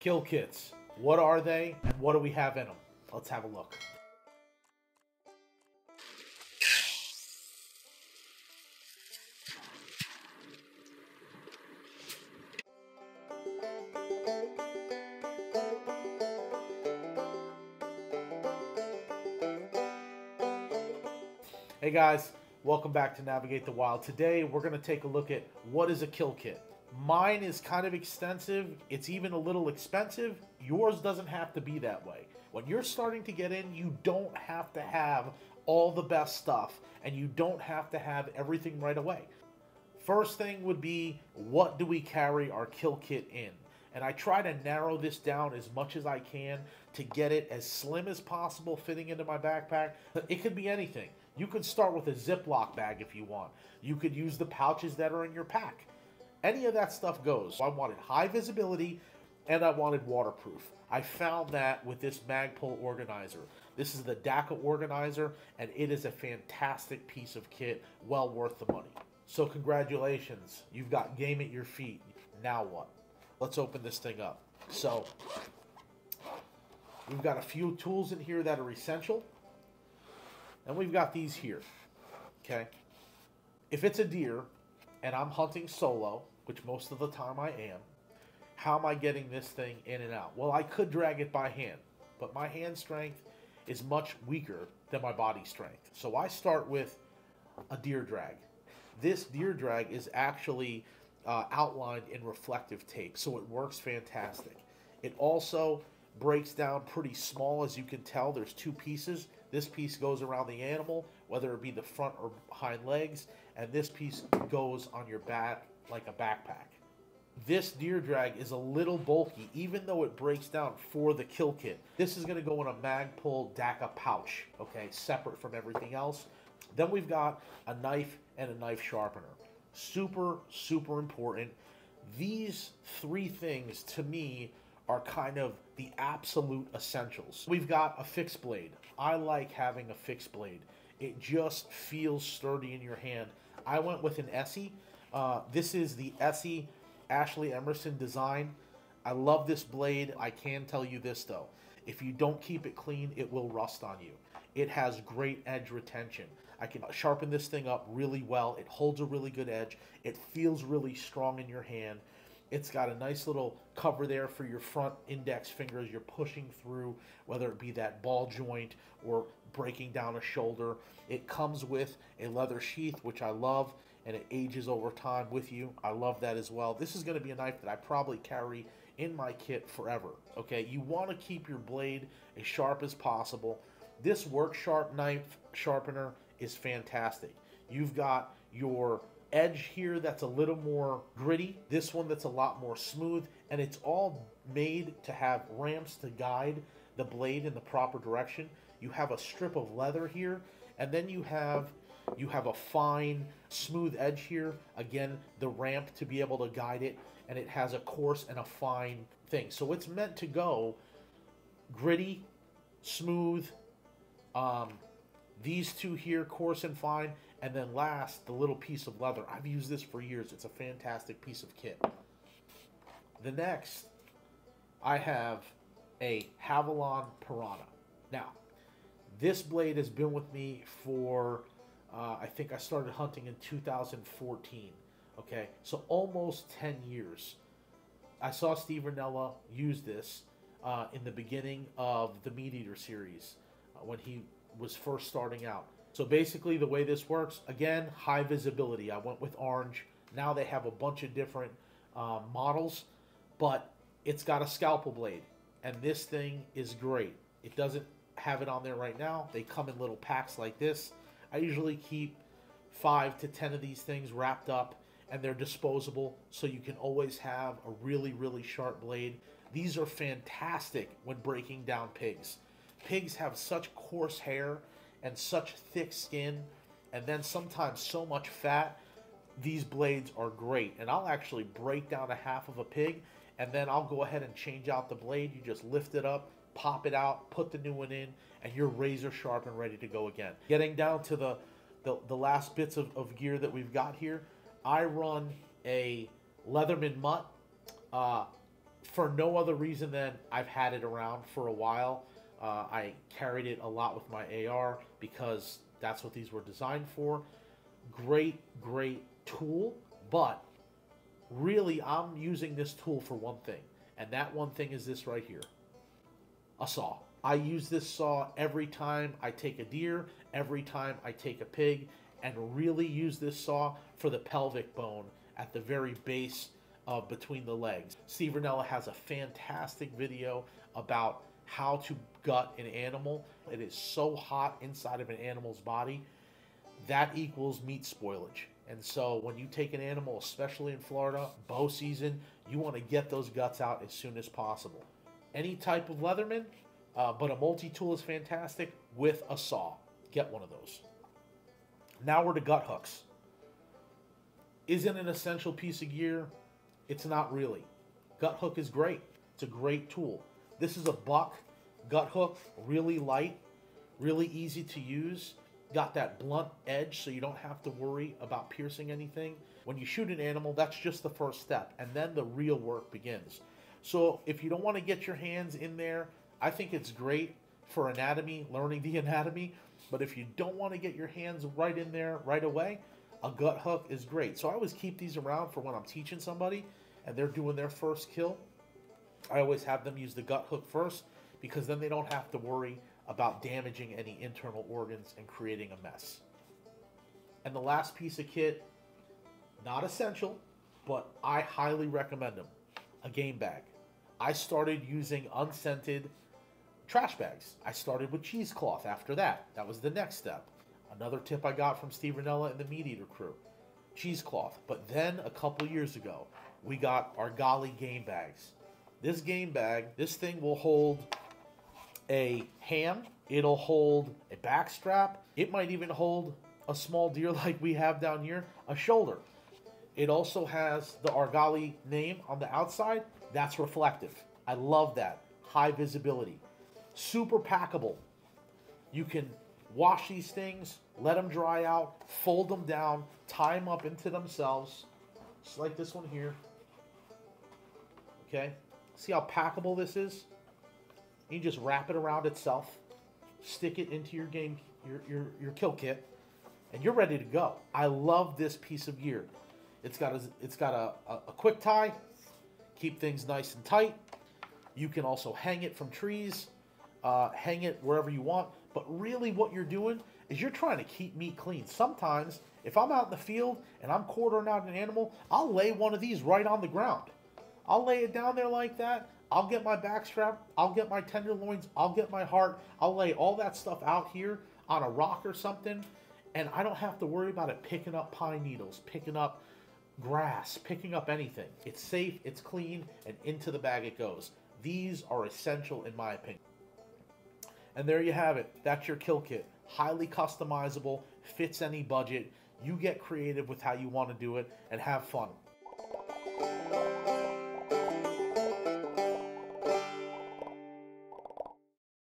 Kill kits. What are they and what do we have in them? Let's have a look. Hey guys, welcome back to Navigate the Wild. Today we're going to take a look at what is a kill kit. Mine is kind of extensive, it's even a little expensive. Yours doesn't have to be that way. When you're starting to get in, you don't have to have all the best stuff and you don't have to have everything right away. First thing would be, what do we carry our kill kit in? And I try to narrow this down as much as I can to get it as slim as possible fitting into my backpack. It could be anything. You could start with a Ziploc bag if you want. You could use the pouches that are in your pack. Any of that stuff goes. I wanted high visibility and I wanted waterproof. I found that with this Magpul organizer. This is the DACA organizer and it is a fantastic piece of kit, well worth the money. So congratulations, you've got game at your feet. Now what? Let's open this thing up. So we've got a few tools in here that are essential. And we've got these here, okay? If it's a deer and I'm hunting solo, which most of the time I am, how am I getting this thing in and out? Well, I could drag it by hand, but my hand strength is much weaker than my body strength. So I start with a deer drag. This deer drag is actually outlined in reflective tape, so it works fantastic. It also breaks down pretty small, as you can tell. There's two pieces. This piece goes around the animal, whether it be the front or hind legs, and this piece goes on your back like a backpack. This deer drag is a little bulky, even though it breaks down for the kill kit. This is going to go in a Magpul DACA pouch, okay, separate from everything else. Then we've got a knife and a knife sharpener. Super, super important. These three things, to me, are kind of the absolute essentials. We've got a fixed blade. I like having a fixed blade. It just feels sturdy in your hand. I went with an Essie. This is the Essie Ashley Emerson design. I love this blade. I can tell you this though. If you don't keep it clean, it will rust on you. It has great edge retention. I can sharpen this thing up really well. It holds a really good edge. It feels really strong in your hand. It's got a nice little cover there for your front index fingers. You're pushing through, whether it be that ball joint or breaking down a shoulder. It comes with a leather sheath, which I love, and it ages over time with you. I love that as well. This is going to be a knife that I probably carry in my kit forever. Okay, you want to keep your blade as sharp as possible. This Work Sharp knife sharpener is fantastic. You've got your edge here that's a little more gritty, this one that's a lot more smooth, and it's all made to have ramps to guide the blade in the proper direction. You have a strip of leather here, and then you have a fine smooth edge here, again the ramp to be able to guide it, and it has a coarse and a fine thing. So it's meant to go gritty, smooth, these two here, coarse and fine, and then last, the little piece of leather. I've used this for years. It's a fantastic piece of kit. The next, I have a Havalon Piranta. Now, this blade has been with me for, I think I started hunting in 2014. Okay, so almost 10 years. I saw Steve Ranella use this in the beginning of the Meat Eater series when he was first starting out. So basically the way this works, again, high visibility. I went with orange. Now they have a bunch of different models, but it's got a scalpel blade, and this thing is great. It doesn't have it on there right now. They come in little packs like this. I usually keep 5 to 10 of these things wrapped up, and they're disposable, so you can always have a really, really sharp blade. These are fantastic when breaking down pigs. Pigs have such coarse hair and such thick skin, and then sometimes so much fat. These blades are great, and I'll actually break down a half of a pig, and then I'll go ahead and change out the blade. You just lift it up, pop it out, put the new one in, and you're razor sharp and ready to go again. Getting down to the last bits of gear that we've got here, I run a Leatherman mutt, for no other reason than I've had it around for a while. I carried it a lot with my AR because that's what these were designed for. Great, great tool, but really I'm using this tool for one thing, and that one thing is this right here, a saw. I use this saw every time I take a deer, every time I take a pig, and really use this saw for the pelvic bone at the very base of between the legs. Steve Rinella has a fantastic video about how to gut an animal. It is so hot inside of an animal's body. That equals meat spoilage. And so when you take an animal, especially in Florida, bow season, you want to get those guts out as soon as possible. Any type of Leatherman, but a multi-tool is fantastic with a saw. Get one of those. Now we're to gut hooks. Is it an essential piece of gear? It's not really. Gut hook is great. It's a great tool. This is a buck gut hook, really light, really easy to use. Got that blunt edge so you don't have to worry about piercing anything. When you shoot an animal, that's just the first step, and then the real work begins. So if you don't want to get your hands in there, I think it's great for anatomy, learning the anatomy. But if you don't want to get your hands right in there right away, a gut hook is great. So I always keep these around for when I'm teaching somebody and they're doing their first kill. I always have them use the gut hook first, because then they don't have to worry about damaging any internal organs and creating a mess. And the last piece of kit, not essential, but I highly recommend them, a game bag. I started using unscented trash bags. I started with cheesecloth after that. That was the next step. Another tip I got from Steve Rinella and the Meat Eater crew, cheesecloth. But then a couple years ago, we got our Golly game bags. This game bag, this thing will hold a ham, it'll hold a back strap, it might even hold a small deer like we have down here, a shoulder. It also has the Argali name on the outside. That's reflective. I love that. High visibility. Super packable. You can wash these things, let them dry out, fold them down, tie them up into themselves, just like this one here. Okay? See how packable this is? You just wrap it around itself, stick it into your kill kit, and you're ready to go. I love this piece of gear. It's got a quick tie, keep things nice and tight. You can also hang it from trees, hang it wherever you want. But really what you're doing is you're trying to keep meat clean. Sometimes, if I'm out in the field and I'm quartering out an animal, I'll lay one of these right on the ground. I'll lay it down there like that. I'll get my back strap, I'll get my tenderloins, I'll get my heart, I'll lay all that stuff out here on a rock or something, and I don't have to worry about it picking up pine needles, picking up grass, picking up anything. It's safe, it's clean, and into the bag it goes. These are essential in my opinion. And there you have it. That's your kill kit. Highly customizable, fits any budget. You get creative with how you want to do it and have fun.